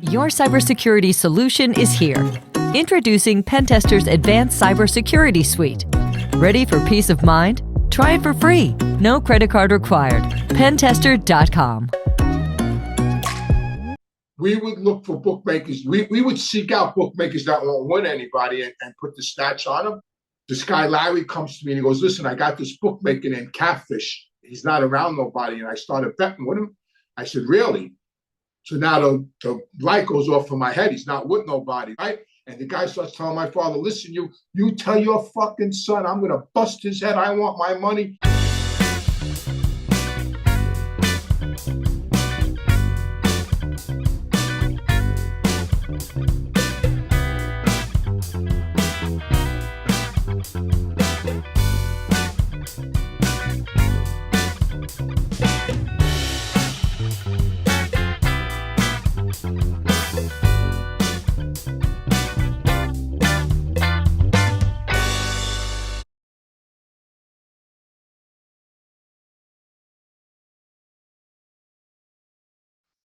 Your cybersecurity solution is here. Introducing Pentester's Advanced Cybersecurity Suite. Ready for peace of mind? Try it for free. No credit card required. Pentester.com. We would look for bookmakers. We would seek out bookmakers that won't win anybody and put the stats on them. This guy, Larry, comes to me and he goes, listen, I got this bookmaker named Catfish. He's not around nobody. And I started betting with him. I said, really? So now the light goes off in my head. He's not with nobody, right? And the guy starts telling my father, listen, you tell your fucking son I'm going to bust his head. I want my money.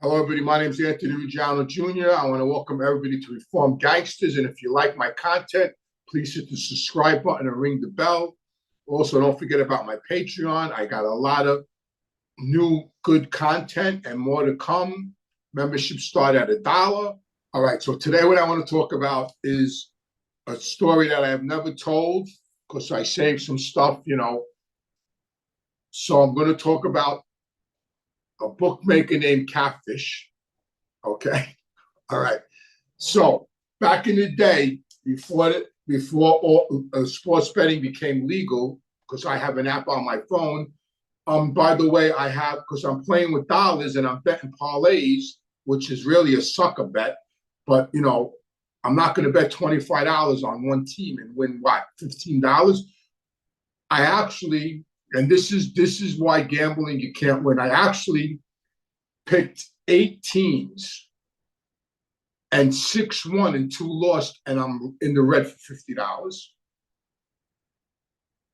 Hello, everybody. My name is Anthony Ruggiano Jr. I want to welcome everybody to Reform Gangsters. And if you like my content, please hit the subscribe button and ring the bell. Also, don't forget about my Patreon. I got a lot of new good content and more to come. Memberships start at $1. All right. So today what I want to talk about is a story that I have never told because I saved some stuff, So I'm going to talk about a bookmaker named Catfish. Okay. All right. So back in the day, before all sports betting became legal, because I have an app on my phone. By the way, because I'm playing with dollars and I'm betting parlays, which is really a sucker bet. But I'm not going to bet $25 on one team and win what, $15? I actually. And this is why gambling, you can't win. I actually picked 8 teams and 6 won and 2 lost, and I'm in the red for $50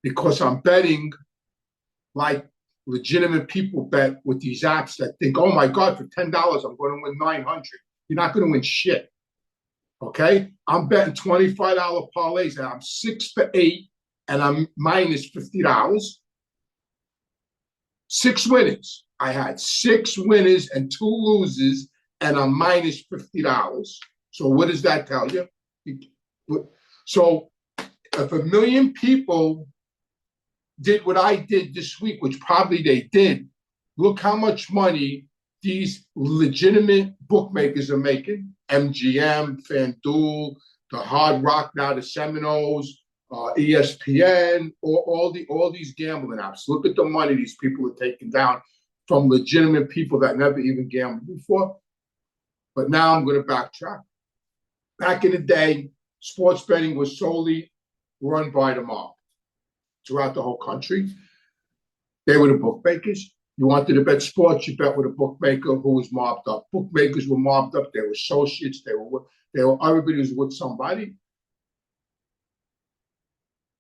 because I'm betting like legitimate people bet with these apps that think, oh my God, for $10 I'm going to win 900. You're not going to win shit. Okay, I'm betting $25 parlays, and I'm 6 for 8, and I'm minus $50. 6 winners. I had 6 winners and 2 losers, and I'm minus $50. So what does that tell you? So if 1 million people did what I did this week, which probably they did, look how much money these legitimate bookmakers are making. MGM, FanDuel, the Hard Rock, now the Seminoles, ESPN, all these gambling apps. Look at the money these people are taking down from legitimate people that never even gambled before. But now I'm going to backtrack. Back in the day, sports betting was solely run by the mob throughout the whole country. They were the bookmakers. You wanted to bet sports, you bet with a bookmaker who was mobbed up. Bookmakers were mobbed up. They were associates. Everybody was with somebody.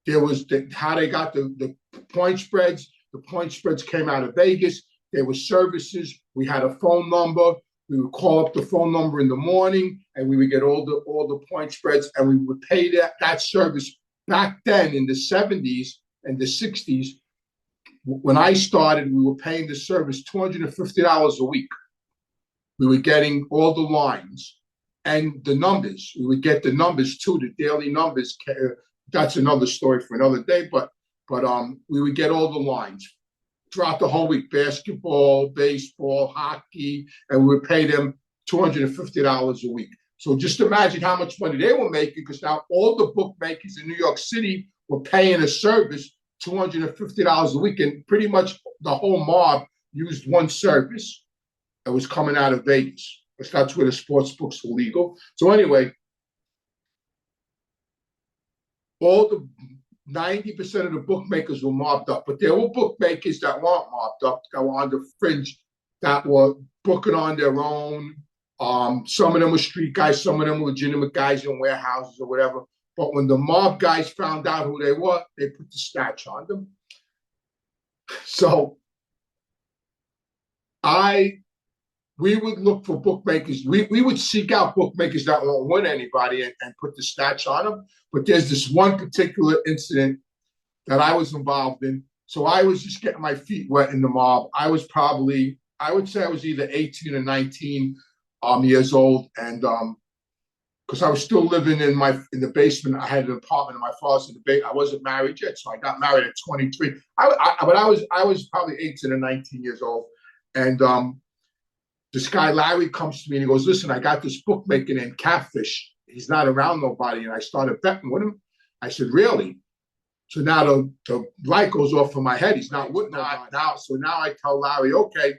There was how they got the point spreads. The point spreads came out of Vegas. There were services. We had a phone number. We would call up the phone number in the morning, and we would get all the point spreads, and we would pay that service. Back then, in the 70s and the 60s, when I started, we were paying the service $250 a week. We were getting all the lines and the numbers. We would get the numbers too, the daily numbers. That's another story for another day, but we would get all the lines throughout the whole week: basketball, baseball, hockey, and we would pay them $250 a week. So just imagine how much money they were making, because now all the bookmakers in New York City were paying a service $250 a week, and pretty much the whole mob used one service that was coming out of Vegas, because that's where the sports books were legal. So anyway, all the 90% of the bookmakers were mobbed up, but there were bookmakers that weren't mobbed up, that were on the fringe, that were booking on their own. Some of them were street guys, some of them were legitimate guys in warehouses or whatever. But when the mob guys found out who they were, they put the snatch on them. So I we would look for bookmakers. We would seek out bookmakers that won't win anybody and put the stats on them. But there's this one particular incident that I was involved in. So I was just getting my feet wet in the mob. I would say I was either 18 or 19 years old. And because I was still living in the basement. I had an apartment in my father's in the basement. I wasn't married yet. So I got married at 23. But I was probably 18 or 19 years old. And this guy, Larry, comes to me and he goes, listen, I got this bookmaker named Catfish. He's not around nobody. And I started betting with him. I said, really? So now the light goes off in my head. He's not with nobody now. So now I tell Larry, okay,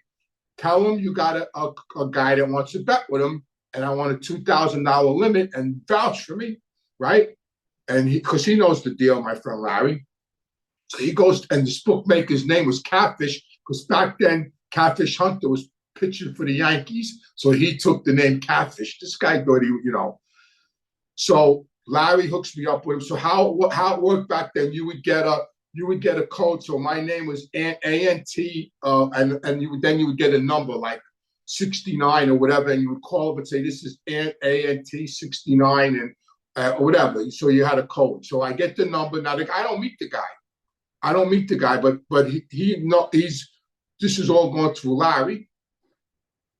tell him you got a guy that wants to bet with him. And I want a $2,000 limit and vouch for me, right? And because he knows the deal, my friend Larry. So he goes, and this bookmaker's name was Catfish, because back then Catfish Hunter was pitching for the Yankees. So he took the name Catfish. This guy thought So Larry hooks me up with him. So how it worked back then, you would get a code. So my name was ANT, and you would get a number like 69 or whatever, and you would call up and say, this is ANT 69 and or whatever. So you had a code. So I get the number. Now I don't meet the guy, but this is all going through Larry.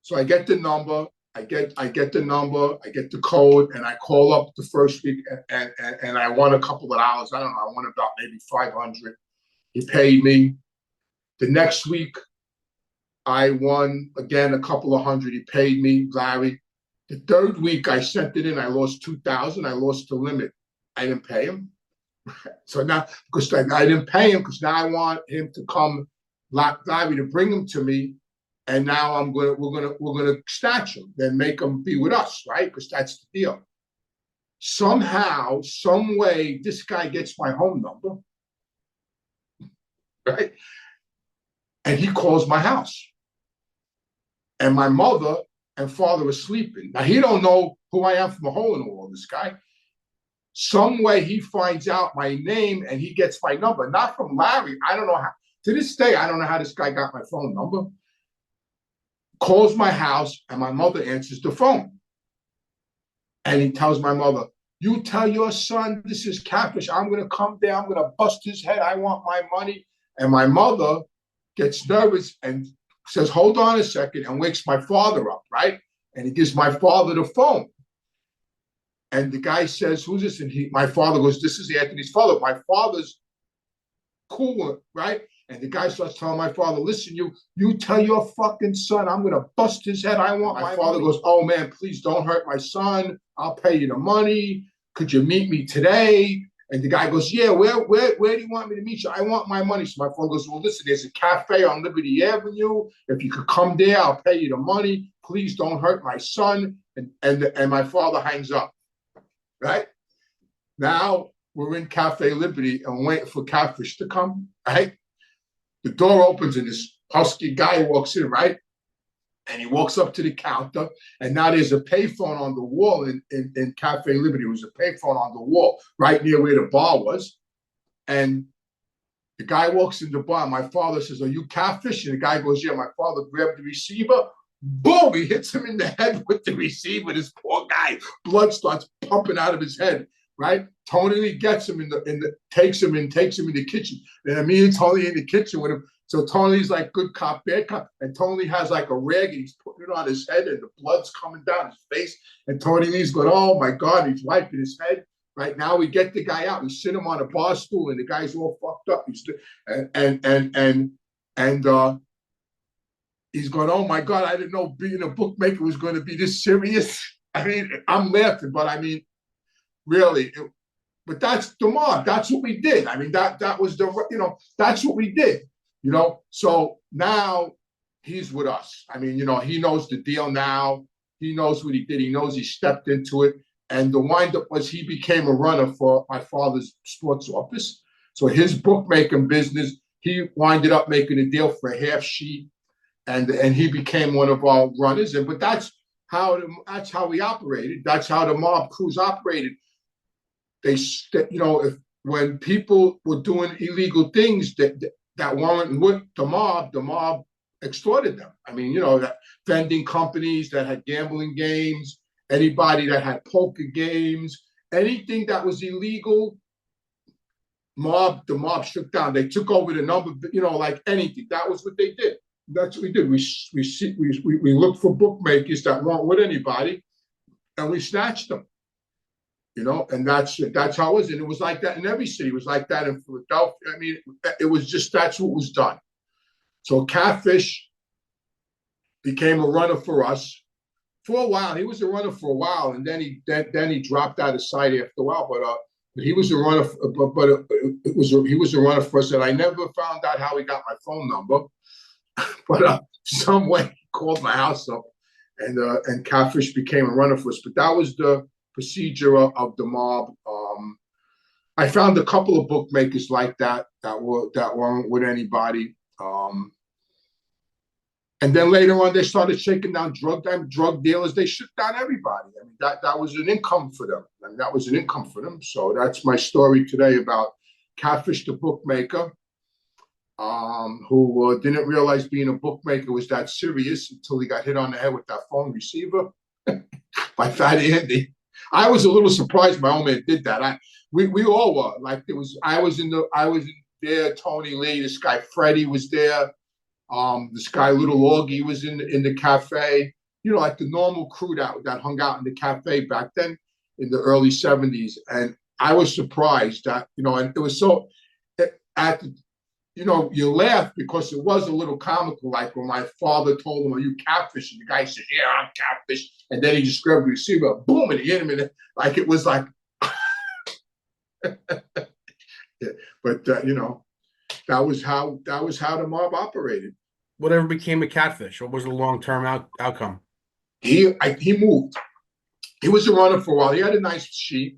So I get the number, I get the code, and I call up the first week and I won a couple of dollars. I don't know, I won about maybe 500. He paid me. The next week, I won again a couple of hundred. He paid me, Larry. The third week I sent it in. I lost 2,000. I lost the limit. I didn't pay him. So now, because I didn't pay him, because now I want him to come, Larry, to bring him to me, and now we're gonna snatch him, then make him be with us, right? Because that's the deal. Somehow, some way, this guy gets my home number, right? And he calls my house. And my mother and father are sleeping. Now, he don't know who I am from a hole in the wall, this guy. Some way he finds out my name and he gets my number. Not from Larry. I don't know how. To this day, I don't know how this guy got my phone number. Calls my house, and my mother answers the phone. And he tells my mother, you tell your son this is Catfish. I'm going to come there. I'm going to bust his head. I want my money. And my mother gets nervous and says, hold on a second, and wakes my father up, right? And he gives my father the phone. And the guy says, who's this? And my father goes, this is Anthony's father. My father's cool, right? And the guy starts telling my father, listen, you tell your fucking son, I'm going to bust his head. I want my father goes, oh, man, please don't hurt my son. I'll pay you the money. Could you meet me today? And the guy goes, yeah, where do you want me to meet you? I want my money. So my father goes, well, listen, there's a cafe on Liberty Avenue. If you could come there, I'll pay you the money. Please don't hurt my son. And my father hangs up, right? Now we're in Cafe Liberty and waiting for Catfish to come, right? The door opens and this husky guy walks in, right? And he walks up to the counter, and now there's a payphone on the wall in Cafe Liberty. There was a payphone on the wall right near where the bar was. And the guy walks in the bar. My father says, are you Catfish? And the guy goes, yeah. My father grabbed the receiver. Boom! He hits him in the head with the receiver. This poor guy, blood starts pumping out of his head, right? Tony Lee gets him takes him in the kitchen. And me and Tony in the kitchen with him. So Tony's like good cop, bad cop. And Tony has like a rag and he's putting it on his head and the blood's coming down his face. And Tony Lee's going, oh my God, he's wiping his head. Right now we get the guy out. We sit him on a bar stool and the guy's all fucked up. He's going, oh my God, I didn't know being a bookmaker was going to be this serious. I mean, I'm laughing, but I mean, really, but that's the mob. That's what we did. I mean, that was that's what we did. So now he's with us. I mean, he knows the deal now. He knows what he did. He knows he stepped into it. And the windup was he became a runner for my father's sports office. So his bookmaking business, he winded up making a deal for a half sheet, and he became one of our runners. But that's how we operated. That's how the mob crews operated. When people were doing illegal things that weren't with the mob extorted them. I mean, that vending companies that had gambling games, anybody that had poker games, anything that was illegal, the mob shook down. They took over the number, like anything. That was what they did. That's what we did. We looked for bookmakers that weren't with anybody, and we snatched them. And that's how it was. And it was like that in every city. It was like that in Philadelphia. I mean, it was just, that's what was done. So Catfish became a runner for us for a while. He was a runner for a while, and then he dropped out of sight after a while. But he was a runner. He was a runner for us, and I never found out how he got my phone number. But some way he called my house up, and Catfish became a runner for us. But that was the procedure of the mob. I found a couple of bookmakers like that weren't with anybody. And then later on, they started shaking down drug dealers. They shook down everybody. I mean, that was an income for them. So that's my story today about Catfish, the bookmaker, who didn't realize being a bookmaker was that serious until he got hit on the head with that phone receiver by Fat Andy. I was a little surprised my old man did that. We all were. Like, I was in there. Tony Lee, this guy Freddie was there. This guy Little Augie was in the cafe. Like the normal crew that hung out in the cafe back then in the early 70s. And I was surprised that, and it was so you laugh because it was a little comical, like when my father told him, "Are you Catfish?" And the guy said, "Yeah, I'm Catfish." And then he just grabbed the receiver, boom, and he hit him in it. Like, it was like, yeah. But that was how the mob operated. Whatever became of Catfish? What was the long-term outcome? He moved. He was a runner for a while. He had a nice sheet.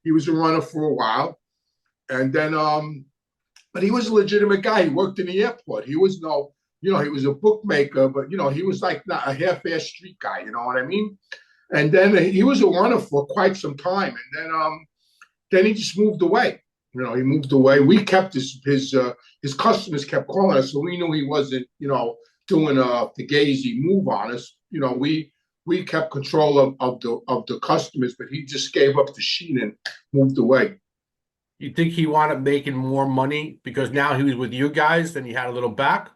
He was a runner for a while, and then but he was a legitimate guy. He worked in the airport. He was he was a bookmaker, but he was like not a half-ass street guy. You know what I mean? And then he was a runner for quite some time, and then he just moved away. He moved away. We kept his customers kept calling us, so we knew he wasn't, doing a fugazi move on us. We kept control of the customers, but he just gave up the sheet and moved away. You think he wound up making more money because now he was with you guys and he had a little back?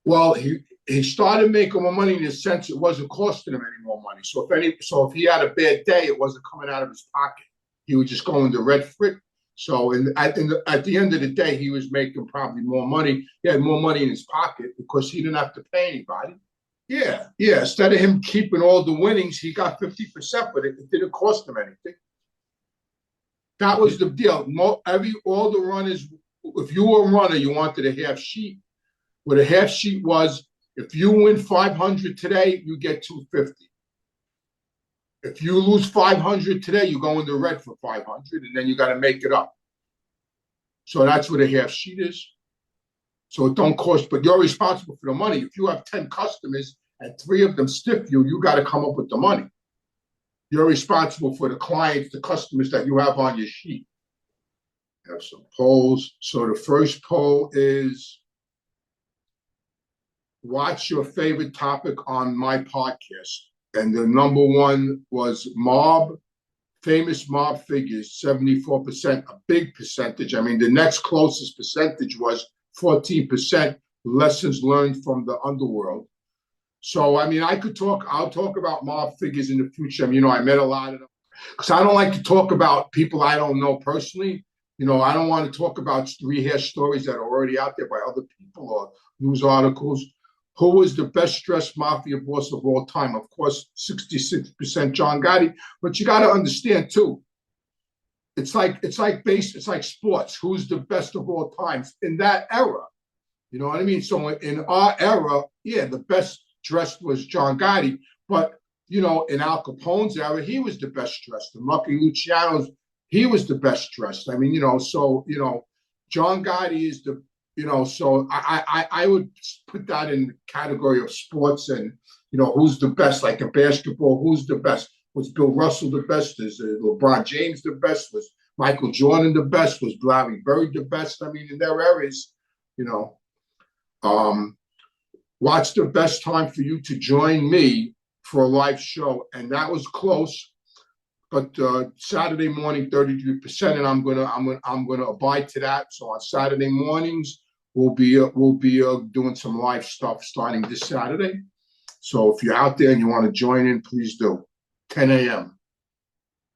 Well, he started making more money in the sense it wasn't costing him any more money. So if he had a bad day, it wasn't coming out of his pocket. He would just go into red frit. So at the end of the day, he was making probably more money. He had more money in his pocket because he didn't have to pay anybody. Yeah. Instead of him keeping all the winnings, he got 50%, but it didn't cost him anything. That was the deal. All the runners, if you were a runner, you wanted a half sheet. What a half sheet was, if you win 500 today, you get 250. If you lose 500 today, you go into red for 500, and then you got to make it up. So that's what a half sheet is. So it don't cost, but you're responsible for the money. If you have 10 customers and 3 of them stiff you got to come up with the money. You're responsible for the clients, the customers that you have on your sheet. I have some polls. So the first poll is, what's your favorite topic on my podcast? And the number one was famous mob figures, 74%, a big percentage. I mean, the next closest percentage was 14%, lessons learned from the underworld. So, I mean, I'll talk about mob figures in the future. I mean, I met a lot of them. Because I don't like to talk about people I don't know personally. I don't want to talk about rehash stories that are already out there by other people or news articles. Who was the best dressed mafia boss of all time? Of course, 66% John Gotti. But you got to understand too, it's like sports. Who's the best of all times in that era? You know what I mean? So in our era, yeah, the best dressed was John Gotti. But in Al Capone's era, he was the best dressed. And Lucky Luciano's, he was the best dressed. I mean, John Gotti is the. So I would put that in the category of sports and, who's the best, like in basketball, who's the best? Was Bill Russell the best? Is LeBron James the best? Was Michael Jordan the best? Was Larry Bird the best? I mean, in their areas, what's the best time for you to join me for a live show? And that was close, but Saturday morning, 33%, and I'm gonna abide to that. So on Saturday mornings, we'll be doing some live stuff starting this Saturday. So if you're out there and you want to join in, please do. 10 a.m.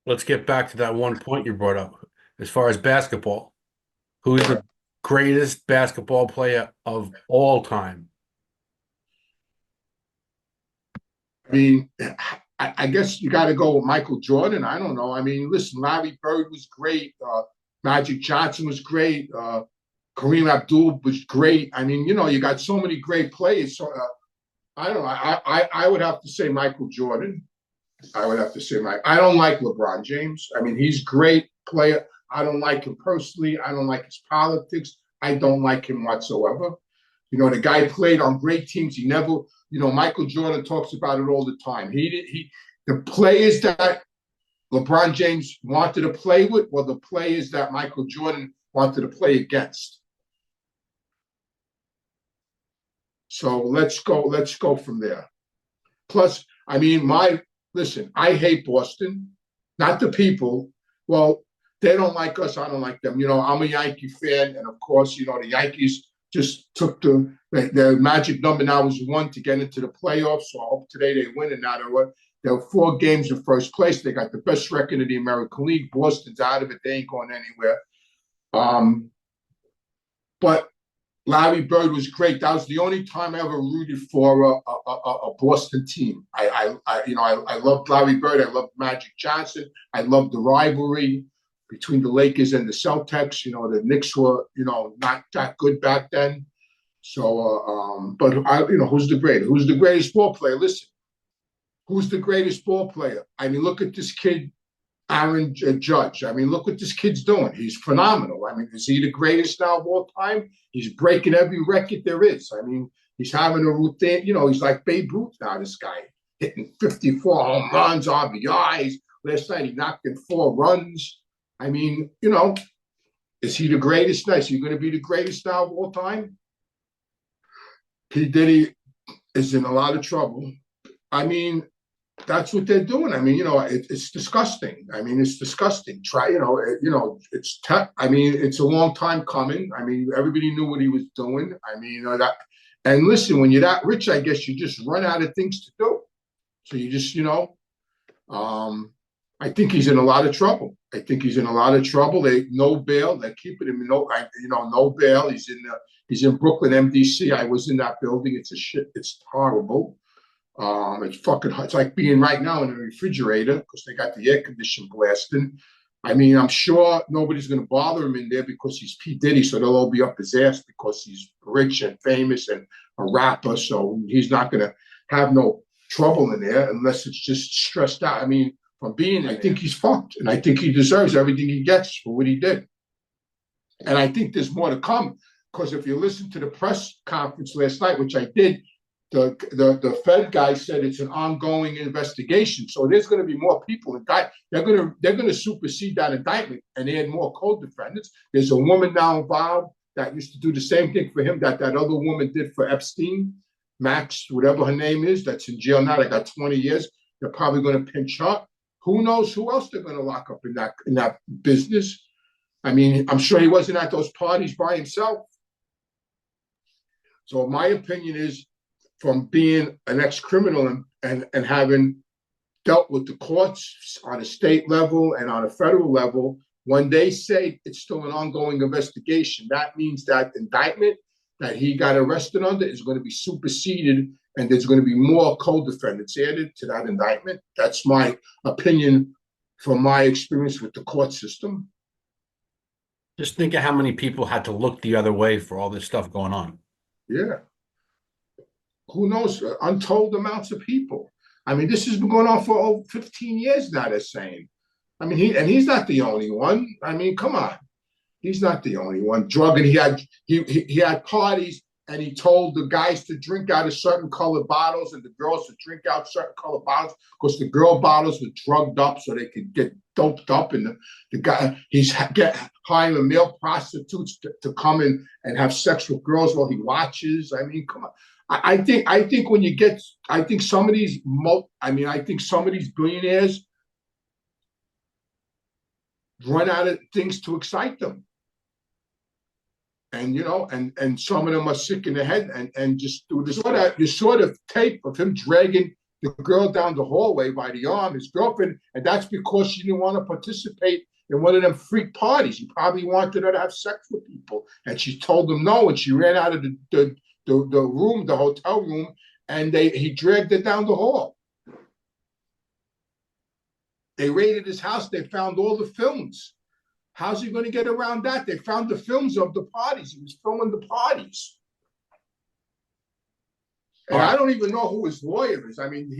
Let's get back to that one point you brought up. As far as basketball, who's the greatest basketball player of all time? I mean, I guess you got to go with Michael Jordan. I don't know. I mean, listen, Larry Bird was great. Magic Johnson was great. Kareem Abdul was great. I mean, you got so many great players. So I don't know. I would have to say Michael Jordan. I would have to say I don't like LeBron James. I mean, he's a great player. I don't like him personally. I don't like his politics. I don't like him whatsoever. The guy played on great teams. He never, Michael Jordan talks about it all the time. The players that LeBron James wanted to play with were the players that Michael Jordan wanted to play against. So let's go from there. Plus, I mean, listen, I hate Boston, not the people. Well, they don't like us. I don't like them. I'm a Yankee fan. And of course, the Yankees just took their magic number now is 1 to get into the playoffs. So I hope today they win. And now they're 4 games in first place. They got the best record in the American League. Boston's out of it. They ain't going anywhere. But Larry Bird was great. That was the only time I ever rooted for a Boston team. I loved Larry Bird. I loved Magic Johnson. I loved the rivalry between the Lakers and the Celtics. The Knicks were, not that good back then. So, but who's the greatest? Who's the greatest ball player? Listen, who's the greatest ball player? I mean, look at this kid, Aaron Judge. I mean, look what this kid's doing. He's phenomenal. I mean, is he the greatest now of all time? He's breaking every record there is. I mean, he's having a routine. He's like Babe Ruth now, this guy, hitting 54 home runs, RBIs. Last night he knocked in 4 runs. I mean, is he the greatest now? Is he going to be the greatest now of all time? P Diddy is in a lot of trouble. I mean, that's what they're doing. I mean, it's disgusting. I mean, it's disgusting. It's I mean, it's a long time coming. I mean, everybody knew what he was doing. I mean, that. And listen, when you're that rich, I guess you just run out of things to do. So you just, I think he's in a lot of trouble. They no bail. They're keeping him no bail. He's in Brooklyn, MDC. I was in that building. It's horrible. It's fucking hot. It's like being right now in a refrigerator because they got the air condition blasting. I mean, I'm sure nobody's going to bother him in there because he's P Diddy, so they'll all be up his ass because he's rich and famous and a rapper. So he's not going to have no trouble in there unless it's just stressed out. I mean, I think he's fucked, and I think he deserves everything he gets for what he did. And I think there's more to come because if you listen to the press conference last night, which I did, the Fed guy said it's an ongoing investigation. So there's going to be more people indicted. They're going to supersede that indictment and add more co-defendants. There's a woman now involved that used to do the same thing for him that other woman did for Epstein, Max, whatever her name is, that's in jail now. They got 20 years. They're probably going to pinch her. Who knows who else they're going to lock up in that business? I mean, I'm sure he wasn't at those parties by himself. So my opinion is, from being an ex-criminal and having dealt with the courts on a state level and on a federal level, when they say it's still an ongoing investigation, that means that indictment that he got arrested under is going to be superseded and there's going to be more co-defendants added to that indictment. That's my opinion from my experience with the court system. Just think of how many people had to look the other way for all this stuff going on. Yeah. Who knows? Untold amounts of people. I mean, this has been going on for over 15 years now, they're saying. I mean, he's not the only one. I mean, come on. He's not the only one. And he had parties and he told the guys to drink out of certain colored bottles and the girls to drink out certain colored bottles because the girl bottles were drugged up so they could get doped up. And the guy, he's hiring male prostitutes to come in and have sex with girls while he watches. I mean, come on. I think when you get, I think some of these, I think some of these billionaires run out of things to excite them. And, you know, and some of them are sick in the head and just do this. You saw the tape of him dragging the girl down the hallway by the arm, his girlfriend, and that's because she didn't want to participate in one of them freak parties. He probably wanted her to have sex with people, and she told him no, and she ran out of the room, the hotel room, and he dragged her down the hall. They raided his house. They found all the films. How's he going to get around that? They found the films of the parties. He was filming the parties. And I don't even know who his lawyer is. I mean,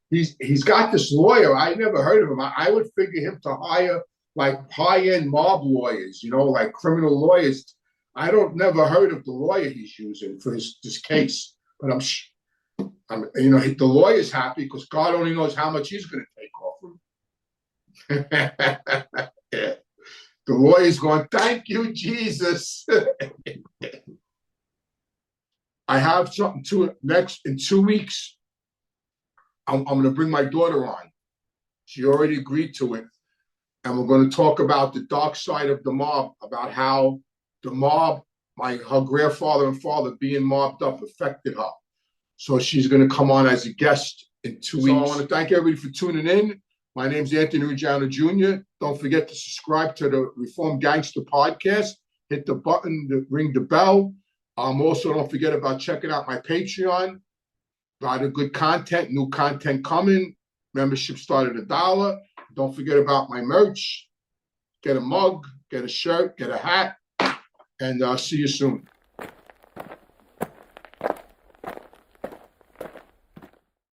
he's got this lawyer. I never heard of him. I would figure him to hire like high-end mob lawyers, you know, like criminal lawyers. I never heard of the lawyer he's using for this case. But you know, the lawyer's happy because God only knows how much he's going to take off him. Yeah. The lawyer's going, thank you, Jesus. I have something in 2 weeks. I'm going to bring my daughter on. She already agreed to it. And we're going to talk about the dark side of the mob, about how the mob, her grandfather and father being mobbed up affected her. So she's going to come on as a guest in 2 weeks. So I want to thank everybody for tuning in. My name's Anthony Ruggiano Jr. Don't forget to subscribe to the Reformed Gangster Podcast. Hit the button to ring the bell. Also, don't forget about checking out my Patreon. A lot of good content, new content coming. Membership started $1. Don't forget about my merch. Get a mug, get a shirt, get a hat, and see you soon.